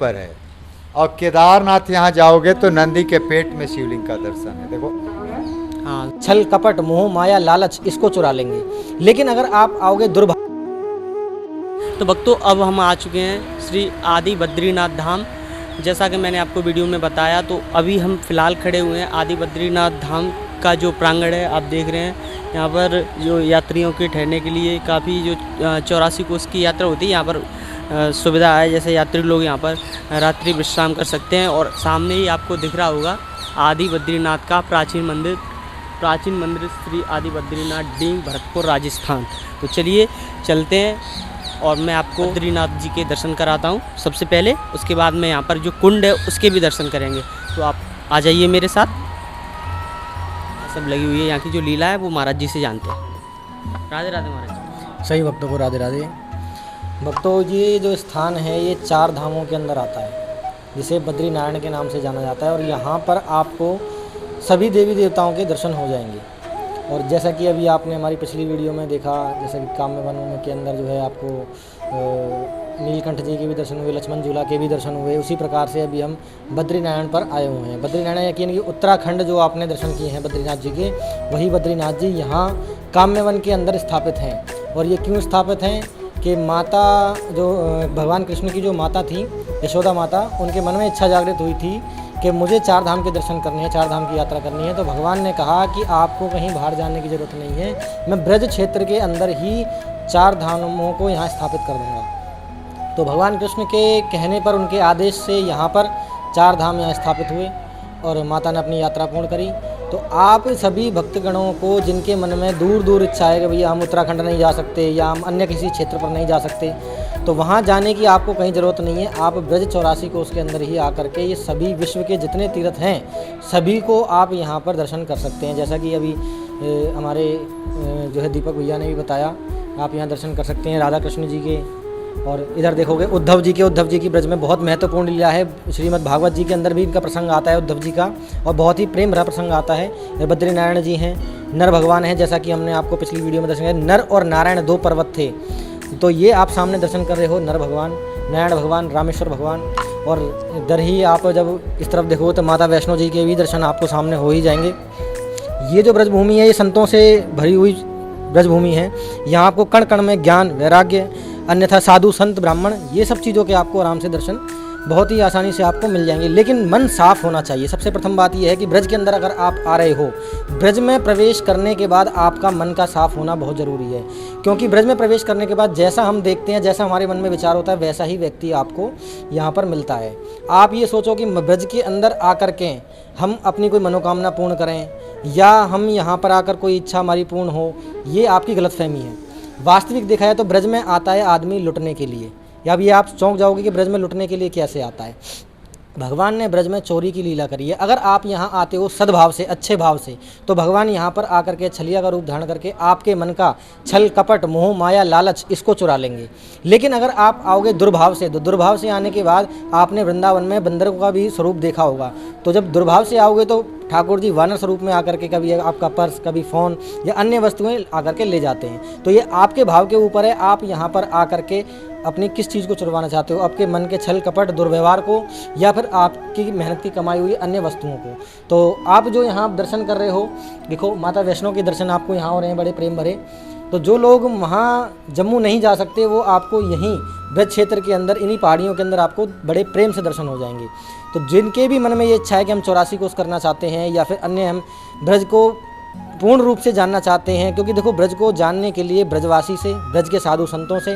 पर है। और केदारनाथ यहाँ जाओगे तो नंदी के पेट में शिवलिंग का दर्शन है। देखो, हाँ, छल कपट मोह माया लालच इसको चुरा लेंगे, लेकिन अगर आप आओगे दुर्भाग्य। तो भक्तों, अब हम आ चुके हैं श्री आदि बद्रीनाथ धाम। जैसा कि मैंने आपको वीडियो में बताया, तो अभी हम फ़िलहाल खड़े हुए हैं आदि बद्रीनाथ धाम का जो प्रांगण है, आप देख रहे हैं। यहाँ पर जो यात्रियों के ठहरने के लिए काफ़ी जो 84 कोस की यात्रा होती है, यहाँ पर सुविधा है। जैसे यात्री लोग यहाँ पर रात्रि विश्राम कर सकते हैं। और सामने ही आपको दिख रहा होगा आदि बद्रीनाथ का प्राचीन मंदिर श्री आदि बद्रीनाथ डींग, भरतपुर, राजस्थान। तो चलिए चलते हैं और मैं आपको बद्रीनाथ जी के दर्शन कराता हूँ सबसे पहले। उसके बाद में यहाँ पर जो कुंड है उसके भी दर्शन करेंगे। तो आप आ जाइए मेरे साथ। सब लगी हुई है, यहाँ की जो लीला है वो महाराज जी से जानते हैं। राधे राधे महाराज। सही भक्तों को राधे राधे। भक्तों, ये जो स्थान है ये 4 धामों के अंदर आता है, जिसे बद्रीनारायण के नाम से जाना जाता है। और यहाँ पर आपको सभी देवी देवताओं के दर्शन हो जाएंगे। और जैसा कि अभी आपने हमारी पिछली वीडियो में देखा, जैसे कि काम्य वन के अंदर जो है आपको नीलकंठ जी के भी दर्शन हुए, लक्ष्मण झूला के भी दर्शन हुए, उसी प्रकार से अभी हम बद्रीनारायण पर आए हुए हैं। बद्रीनारायण यकीन कि उत्तराखंड जो आपने दर्शन किए हैं बद्रीनाथ जी के, वही बद्रीनाथ जी यहाँ काम्य वन के अंदर स्थापित हैं। और ये क्यों स्थापित हैं कि माता जो भगवान कृष्ण की जो माता थी, यशोदा माता, उनके मन में इच्छा जागृत हुई थी कि मुझे 4 धाम के दर्शन करने हैं, 4 धाम की यात्रा करनी है। तो भगवान ने कहा कि आपको कहीं बाहर जाने की ज़रूरत नहीं है, मैं ब्रज क्षेत्र के अंदर ही 4 धामों को यहाँ स्थापित कर दूँगा। तो भगवान कृष्ण के कहने पर, उनके आदेश से यहाँ पर 4 धाम यहाँ स्थापित हुए और माता ने अपनी यात्रा पूर्ण करी। तो आप सभी भक्तगणों को जिनके मन में दूर दूर इच्छा है कि भैया हम उत्तराखंड नहीं जा सकते या हम अन्य किसी क्षेत्र पर नहीं जा सकते, तो वहाँ जाने की आपको कहीं ज़रूरत नहीं है। आप ब्रज 84 को उसके अंदर ही आकर के ये सभी विश्व के जितने तीर्थ हैं सभी को आप यहाँ पर दर्शन कर सकते हैं। जैसा कि अभी हमारे जो है दीपक भैया ने भी बताया, आप यहाँ दर्शन कर सकते हैं राधा कृष्ण जी के। और इधर देखोगे उद्धव जी की ब्रज में बहुत महत्वपूर्ण लीला है। श्रीमद् भागवत जी के अंदर भी इनका प्रसंग आता है उद्धव जी का, और बहुत ही प्रेम भरा प्रसंग आता है। ये बद्रीनारायण जी हैं, नर भगवान हैं, जैसा कि हमने आपको पिछली वीडियो में दर्शन किया। नर और नारायण 2 पर्वत थे, तो ये आप सामने दर्शन कर रहे हो नर भगवान, नारायण भगवान, रामेश्वर भगवान। और इधर ही आप जब इस तरफ देखो तो माता वैष्णो जी के भी दर्शन आपको सामने हो ही जाएंगे। ये जो ब्रजभूमि है ये संतों से भरी हुई ब्रजभूमि है। यहाँ आपको कण कण में ज्ञान, वैराग्य, अन्यथा साधु संत ब्राह्मण, ये सब चीज़ों के आपको आराम से दर्शन बहुत ही आसानी से आपको मिल जाएंगे। लेकिन मन साफ होना चाहिए। सबसे प्रथम बात यह है कि ब्रज के अंदर अगर आप आ रहे हो, ब्रज में प्रवेश करने के बाद आपका मन का साफ होना बहुत ज़रूरी है। क्योंकि ब्रज में प्रवेश करने के बाद जैसा हम देखते हैं, जैसा हमारे मन में विचार होता है, वैसा ही व्यक्ति आपको यहाँ पर मिलता है। आप ये सोचो कि ब्रज के अंदर आकर के हम अपनी कोई मनोकामना पूर्ण करें या हम यहाँ पर आकर कोई इच्छा हमारी पूर्ण हो, ये आपकी गलतफहमी है। वास्तविक देखा है तो ब्रज में आता है आदमी लुटने के लिए। या अब ये आप चौंक जाओगे कि ब्रज में लुटने के लिए कैसे आता है। भगवान ने ब्रज में चोरी की लीला करी है। अगर आप यहाँ आते हो सद्भाव से, अच्छे भाव से, तो भगवान यहाँ पर आकर के छलिया का रूप धारण करके आपके मन का छल कपट मोह माया लालच इसको चुरा लेंगे। लेकिन अगर आप आओगे दुर्भाव से, तो दुर्भाव से आने के बाद आपने वृंदावन में बंदर का भी स्वरूप देखा होगा। तो जब दुर्भाव से आओगे तो ठाकुर जी वानर स्वरूप में आकर के कभी आपका पर्स, कभी फ़ोन या अन्य वस्तुएं आकर के ले जाते हैं। तो ये आपके भाव के ऊपर है, आप यहाँ पर आकर के अपनी किस चीज़ को चुरवाना चाहते हो, आपके मन के छल कपट दुर्व्यवहार को या फिर आपकी मेहनत की कमाई हुई अन्य वस्तुओं को। तो आप जो यहाँ दर्शन कर रहे हो, देखो माता वैष्णो के दर्शन आपको यहाँ हो रहे हैं बड़े प्रेम भरे। तो जो लोग वहाँ जम्मू नहीं जा सकते वो आपको यहीं ब्रज क्षेत्र के अंदर, इन्हीं पहाड़ियों के अंदर आपको बड़े प्रेम से दर्शन हो जाएंगे। तो जिनके भी मन में ये इच्छा है कि हम 84 कोस करना चाहते हैं या फिर अन्य हम ब्रज को पूर्ण रूप से जानना चाहते हैं, क्योंकि देखो ब्रज को जानने के लिए ब्रजवासी से, ब्रज के साधु संतों से,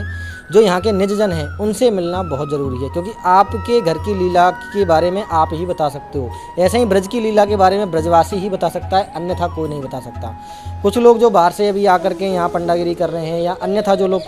जो यहाँ के निजजन हैं, उनसे मिलना बहुत ज़रूरी है। क्योंकि आपके घर की लीला के बारे में आप ही बता सकते हो, ऐसे ही ब्रज की लीला के बारे में ब्रजवासी ही बता सकता है, अन्यथा कोई नहीं बता सकता। कुछ लोग जो बाहर से अभी आकर के यहाँ पंडागिरी कर रहे हैं या अन्यथा जो लोग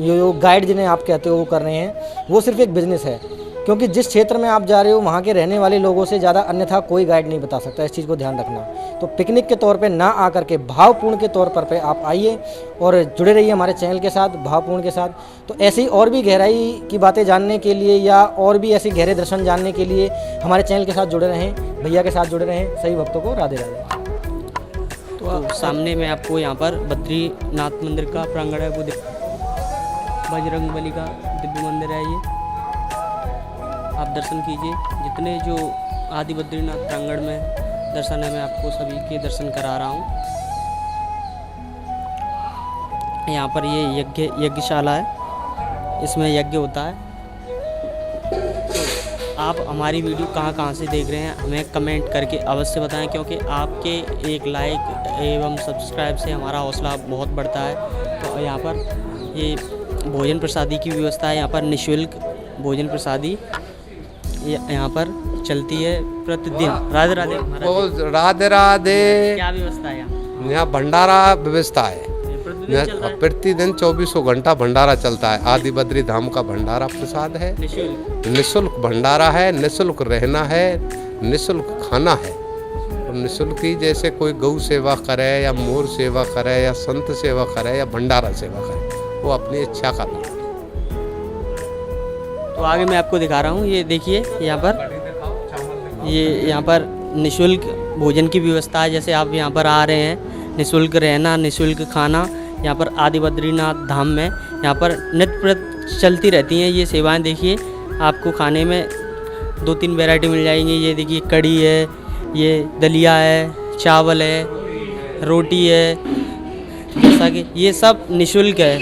जो गाइड जिन्हें आप कहते हो वो कर रहे हैं, वो सिर्फ एक बिजनेस है। क्योंकि जिस क्षेत्र में आप जा रहे हो वहाँ के रहने वाले लोगों से ज़्यादा अन्यथा कोई गाइड नहीं बता सकता। इस चीज़ को ध्यान रखना। तो पिकनिक के तौर पे ना आकर के भावपूर्ण के तौर पर आप आइए और जुड़े रहिए हमारे चैनल के साथ, भावपूर्ण के साथ। तो ऐसी और भी गहराई की बातें जानने के लिए या और भी ऐसे गहरे दर्शन जानने के लिए हमारे चैनल के साथ जुड़े रहें, भैया के साथ जुड़े रहें। सभी भक्तों को राधे राधे। तो सामने में आपको यहाँ पर बद्रीनाथ मंदिर का प्रांगण है, वो बजरंगबली का दिव्य मंदिर है। ये आप दर्शन कीजिए। जितने जो आदि बद्रीनाथ प्रांगण में दर्शन है मैं आपको सभी के दर्शन करा रहा हूँ। यहाँ पर ये यज्ञशाला है, इसमें यज्ञ होता है। आप हमारी वीडियो कहाँ से देख रहे हैं हमें कमेंट करके अवश्य बताएं, क्योंकि आपके एक लाइक एवं सब्सक्राइब से हमारा हौसला बहुत बढ़ता है। तो यहाँ पर ये भोजन प्रसादी की व्यवस्था है, यहाँ पर निःशुल्क भोजन प्रसादी यहाँ पर चलती है प्रतिदिन। राधे राधे महाराज। राधे राधे। क्या व्यवस्था है यहाँ? यहाँ भंडारा व्यवस्था है, प्रतिदिन चल रहा है? प्रतिदिन 24 घंटा भंडारा चलता है। आदि बद्री धाम का भंडारा प्रसाद है, निःशुल्क। निःशुल्क भंडारा है, निःशुल्क रहना है, निःशुल्क खाना है। और निःशुल्क ही जैसे कोई गौ सेवा करे या मोर सेवा करे या संत सेवा करे या भंडारा सेवा करे, वो अपनी इच्छा का है। तो आगे मैं आपको दिखा रहा हूँ। ये देखिए यहाँ पर यहाँ पर निःशुल्क भोजन की व्यवस्था है। जैसे आप यहाँ पर आ रहे हैं, निःशुल्क रहना, निःशुल्क खाना यहाँ पर आदि बद्रीनाथ धाम में यहाँ पर नित्य प्रत चलती रहती हैं ये सेवाएं। देखिए आपको खाने में 2-3 वैरायटी मिल जाएंगी। ये देखिए कढ़ी है, ये दलिया है, चावल है, रोटी है, जैसा कि ये सब निःशुल्क है।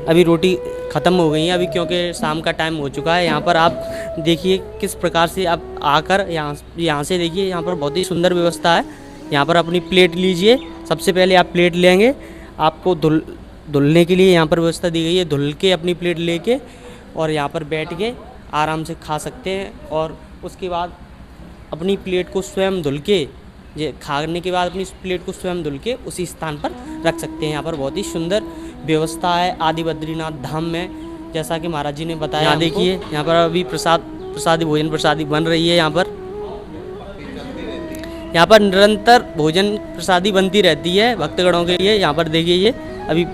अभी रोटी ख़त्म हो गई है अभी, क्योंकि शाम का टाइम हो चुका है। यहाँ पर आप देखिए किस प्रकार से आप आकर यहाँ से देखिए, यहाँ पर बहुत ही सुंदर व्यवस्था है। यहाँ पर अपनी प्लेट लीजिए। सबसे पहले आप प्लेट लेंगे, आपको धुलने के लिए यहाँ पर व्यवस्था दी गई है। धुल के अपनी प्लेट लेके और यहाँ पर बैठ के आराम से खा सकते हैं। और उसके बाद अपनी प्लेट को स्वयं धुल के खाने के बाद अपनी प्लेट को स्वयं धुल के उसी स्थान पर रख सकते हैं। यहाँ पर बहुत ही सुंदर व्यवस्था है आदि बद्रीनाथ धाम में, जैसा कि महाराज जी ने बताया। यहाँ देखिए यहाँ पर अभी प्रसादी भोजन प्रसादी बन रही है। यहाँ पर निरंतर भोजन प्रसादी बनती रहती है भक्तगणों के लिए। यहाँ पर देखिए ये अभी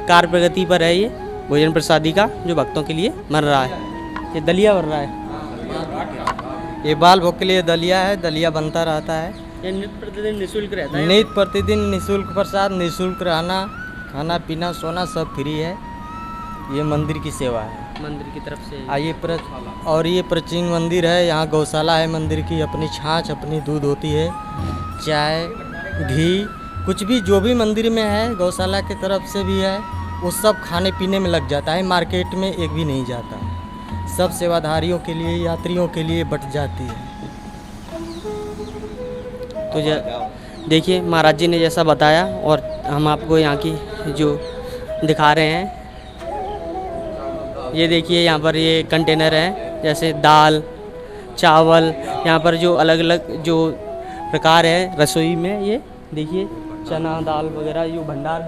कार्य प्रगति पर है, ये भोजन प्रसादी का जो भक्तों के लिए बन रहा है। ये दलिया बन रहा है, ये बाल भोग के लिए दलिया है, दलिया बनता रहता है। ये नित्य प्रतिदिन निःशुल्क रहता है। नित्य प्रतिदिन निःशुल्क प्रसाद, निःशुल्क रहना, खाना पीना सोना सब फ्री है। ये मंदिर की सेवा है मंदिर की तरफ से। और ये प्राचीन मंदिर है। यहाँ गौशाला है मंदिर की, अपनी छाछ अपनी दूध होती है, चाय घी कुछ भी जो भी मंदिर में है गौशाला की तरफ से भी है, वो सब खाने पीने में लग जाता है। मार्केट में एक भी नहीं जाता, सब सेवाधारियों के लिए यात्रियों के लिए बट जाती है। तो देखिए महाराज जी ने जैसा बताया और हम आपको यहाँ की जो दिखा रहे हैं। ये देखिए यहाँ पर ये कंटेनर है, जैसे दाल चावल, यहाँ पर जो अलग अलग जो प्रकार है रसोई में, ये देखिए चना दाल वगैरह जो भंडार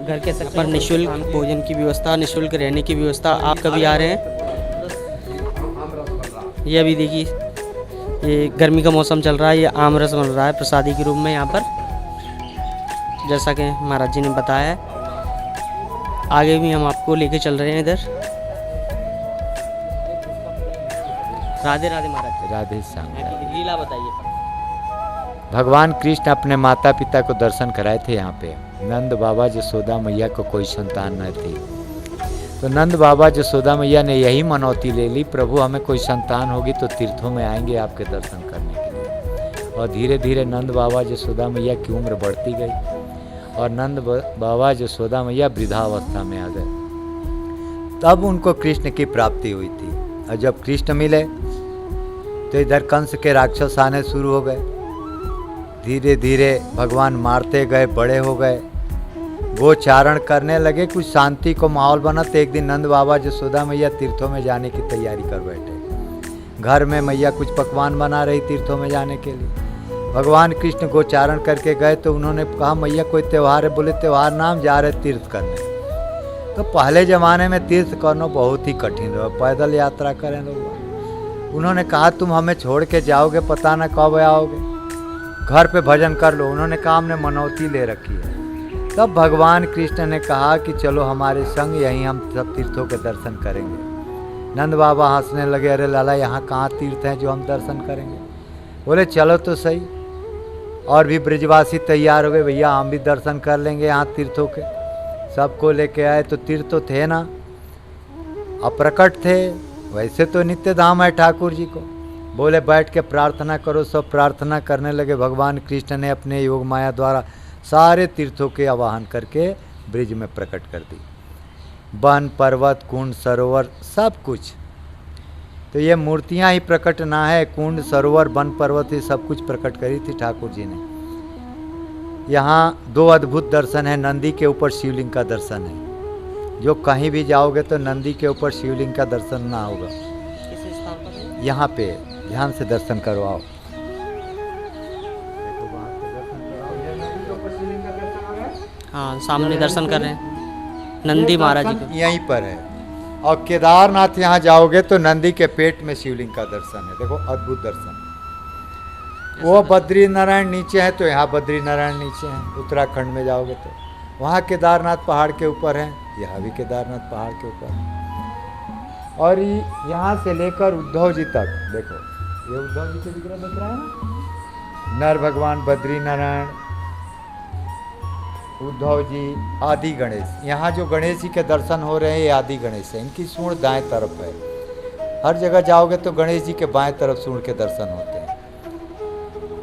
घर के सकते पर निःशुल्क भोजन की व्यवस्था, निःशुल्क रहने की व्यवस्था। आप कभी आ रहे हैं, ये अभी देखिए ये गर्मी का मौसम चल रहा है, ये आम रस बन रहा है प्रसादी के रूप में यहाँ पर, जैसा कि महाराज जी ने बताया है। आगे भी हम आपको लेके चल रहे हैं इधर। राधे राधे महाराज। राधे श्याम। यहाँ की लीला बताइए। भगवान कृष्ण अपने माता पिता को दर्शन कराए थे यहाँ पे। नंद बाबा यशोदा मैया को कोई संतान न थी, तो नंद बाबा यशोदा मैया ने यही मनौती ले ली, प्रभु हमें कोई संतान होगी तो तीर्थों में आएंगे आपके दर्शन करने के लिए। और धीरे धीरे नंद बाबा यशोदा मैया की उम्र बढ़ती गई और नंद बाबा यशोदा मैया वृद्धावस्था में आ गए। तब उनको कृष्ण की प्राप्ति हुई थी। और जब कृष्ण मिले तो इधर कंस के राक्षस आने शुरू हो गए। धीरे धीरे भगवान मारते गए, बड़े हो गए, गोचारण करने लगे, कुछ शांति को माहौल बना। तो एक दिन नंद बाबा यशोदा मैया तीर्थों में जाने की तैयारी कर बैठे। घर में मैया कुछ पकवान बना रही तीर्थों में जाने के लिए। भगवान कृष्ण गोचारण करके गए तो उन्होंने कहा मैया कोई त्यौहार है? बोले त्यौहार नाम, जा रहे तीर्थ करने। तो पहले ज़माने में तीर्थ करना बहुत ही कठिन रहा, पैदल यात्रा करें लोग। उन्होंने कहा तुम हमें छोड़ के जाओगे, पता न कब आओगे, घर पे भजन कर लो। उन्होंने कहा हमने मनौती ले रखी है। तब भगवान कृष्ण ने कहा कि चलो हमारे संग, यहीं हम सब तीर्थों के दर्शन करेंगे। नंद बाबा हंसने लगे, अरे लाला यहाँ कहाँ तीर्थ हैं जो हम दर्शन करेंगे? बोले चलो तो सही। और भी ब्रजवासी तैयार हो गए, भैया हम भी दर्शन कर लेंगे यहाँ तीर्थों के। सबको लेके आए तो तीर्थ तो थे ना, अप्रकट थे, वैसे तो नित्य धाम है ठाकुर जी को। बोले बैठ के प्रार्थना करो, सब प्रार्थना करने लगे। भगवान कृष्ण ने अपने योग माया द्वारा सारे तीर्थों के आवाहन करके ब्रिज में प्रकट कर दी। वन, पर्वत, कुंड, सरोवर सब कुछ। तो ये मूर्तियां ही प्रकट ना है, कुंड, सरोवर, वन, पर्वत ये सब कुछ प्रकट करी थी ठाकुर जी ने। यहाँ दो अद्भुत दर्शन है। नंदी के ऊपर शिवलिंग का दर्शन है। जो कहीं भी जाओगे तो नंदी के ऊपर शिवलिंग का दर्शन ना होगा। किस स्थान पर है? यहाँ पे ध्यान से दर्शन करो आओ। हाँ, सामने दर्शन कर रहे हैं नंदी महाराज जी के। यहीं पर है। और केदारनाथ यहाँ जाओगे तो नंदी के पेट में शिवलिंग का दर्शन है। देखो अद्भुत दर्शन। वो बद्री नारायण नीचे है तो यहाँ बद्री नारायण नीचे है। उत्तराखंड में जाओगे तो वहाँ केदारनाथ पहाड़ के ऊपर है, यहाँ भी केदारनाथ पहाड़ के ऊपर है। और यहाँ से लेकर उद्धव जी तक देखो, ये उद्धव जी के विग्रह दिख रहा है ना, नर भगवान, बद्री नारायण, उद्धव जी, आदि गणेश। यहाँ जो गणेश जी के दर्शन हो रहे हैं ये आदि गणेश है। इनकी सूंड दाएं तरफ है। हर जगह जाओगे तो गणेश जी के बाएं तरफ सूंड के दर्शन होते हैं।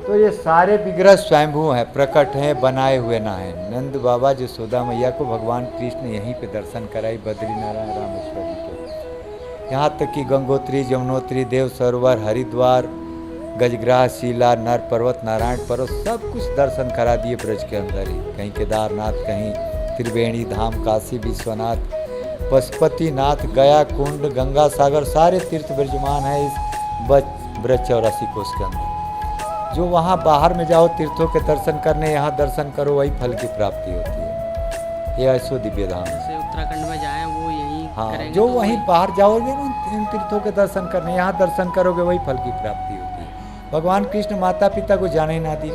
तो ये सारे विग्रह स्वयंभू हैं, प्रकट हैं, बनाए हुए ना हैं। नंद बाबा यशोदा मैया को भगवान कृष्ण यहीं पे दर्शन कराई, बद्री नारायण रामेश्वर जी के। यहाँ तक कि गंगोत्री, यमुनोत्री, देव सरोवर, हरिद्वार, गजग्राह, शिला, नर पर्वत, नारायण पर्वत सब कुछ दर्शन करा दिए ब्रज के अंदर ही। कहीं केदारनाथ, कहीं त्रिवेणी धाम, काशी विश्वनाथ, पशुपतिनाथ, गया कुंड, गंगा सागर, सारे तीर्थ विराजमान है इस ब्रज 84 कोष के अंदर। जो वहाँ बाहर में जाओ तीर्थों के दर्शन करने, यहाँ दर्शन करो, वही फल की प्राप्ति होती है। ये ऐसो दिव्य धाम है। जैसे उत्तराखंड में जाएं वो यही हाँ, करेंगे जो तो वहीं बाहर जाओगे ना इन तीर्थों के दर्शन करने, यहाँ दर्शन करोगे वही फल की प्राप्ति होती है। भगवान कृष्ण माता पिता को जाने ही ना दिए।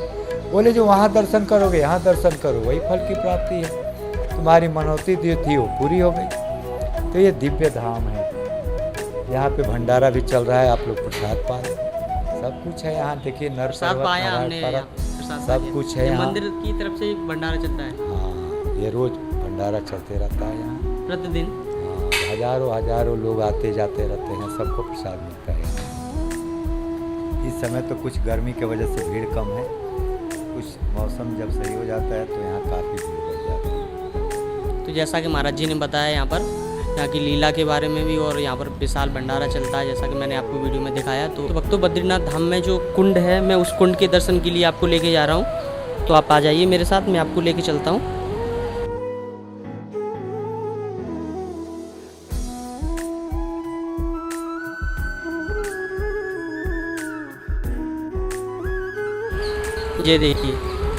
बोले जो वहाँ दर्शन करोगे यहाँ दर्शन करो, वही फल की प्राप्ति है। तुम्हारी मनौती जो थी वो पूरी हो गई। तो ये दिव्य धाम है। यहाँ पे भंडारा भी चल रहा है, आप लोग प्रसाद पा रहे, सब कुछ है यहाँ। देखिए नर प्रसाद पर्वत, पाया नारायण हमने, पर्वत, प्रसाद सब पाया। कुछ है ये यहाँ। मंदिर की तरफ से भंडारा चलता है हाँ, ये रोज भंडारा चलते रहता है यहाँ। प्रतिदिन। हाँ, हजारों लोग आते जाते रहते हैं, सबको प्रसाद मिलता है। इस समय तो कुछ गर्मी की वजह से भीड़ कम है, कुछ मौसम जब सही हो जाता है तो यहाँ काफ़ी भीड़ बढ़ जाती है। तो जैसा कि महाराज जी ने बताया यहाँ पर यहाँ की लीला के बारे में भी, और यहाँ पर विशाल भंडारा चलता है जैसा कि मैंने आपको वीडियो में दिखाया। तो भक्तों, बद्रीनाथ धाम में जो कुंड है, मैं उस कुंड के दर्शन के लिए आपको लेके जा रहा हूँ। तो आप आ जाइए मेरे साथ, मैं आपको लेके चलता हूँ। ये देखिए,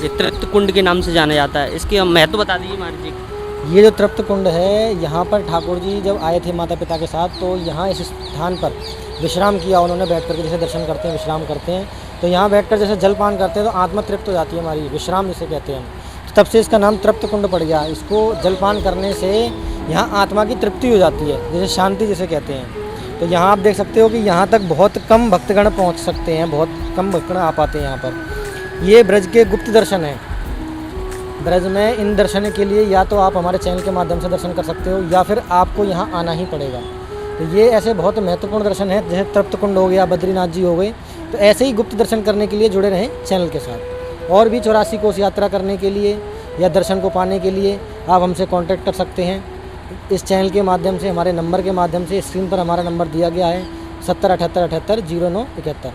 ये तृप्त कुंड के नाम से जाना जाता है। इसके महत्व बता दीजिए महाराज जी। ये जो तृप्त कुंड है, यहाँ पर ठाकुर जी जब आए थे माता पिता के साथ, तो यहाँ इस स्थान पर विश्राम किया उन्होंने। बैठ करके जैसे दर्शन करते हैं, विश्राम करते हैं, तो यहाँ बैठकर जैसे जलपान करते हैं तो आत्मा तृप्त हो जाती है हमारी, विश्राम जिसे कहते हैं हम। तो तब से इसका नाम तृप्त कुंड पड़ गया। इसको जलपान करने से यहाँ आत्मा की तृप्ति हो जाती है, जैसे शांति जिसे कहते हैं। तो यहाँ आप देख सकते हो कि यहाँ तक बहुत कम भक्तगण पहुँच सकते हैं, बहुत कम भक्तगण आ पाते हैं यहाँ पर। ये ब्रज के गुप्त दर्शन हैं। ब्रज में इन दर्शन के लिए या तो आप हमारे चैनल के माध्यम से दर्शन कर सकते हो, या फिर आपको यहाँ आना ही पड़ेगा। तो ये ऐसे बहुत महत्वपूर्ण दर्शन है, जैसे तृप्त कुंड हो गया, बद्रीनाथ जी हो गए। तो ऐसे ही गुप्त दर्शन करने के लिए जुड़े रहें चैनल के साथ। और भी 84 कोस यात्रा करने के लिए या दर्शन को पाने के लिए आप हमसे कांटेक्ट कर सकते हैं इस चैनल के माध्यम से, हमारे नंबर के माध्यम से। स्क्रीन पर हमारा नंबर दिया गया है 7078780971।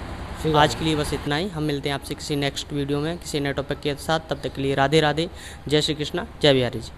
आज के लिए बस इतना ही। हम मिलते हैं आपसे किसी नेक्स्ट वीडियो में किसी नए टॉपिक के साथ। तब तक के लिए राधे राधे, जय श्री कृष्णा, जय बिहारी जी।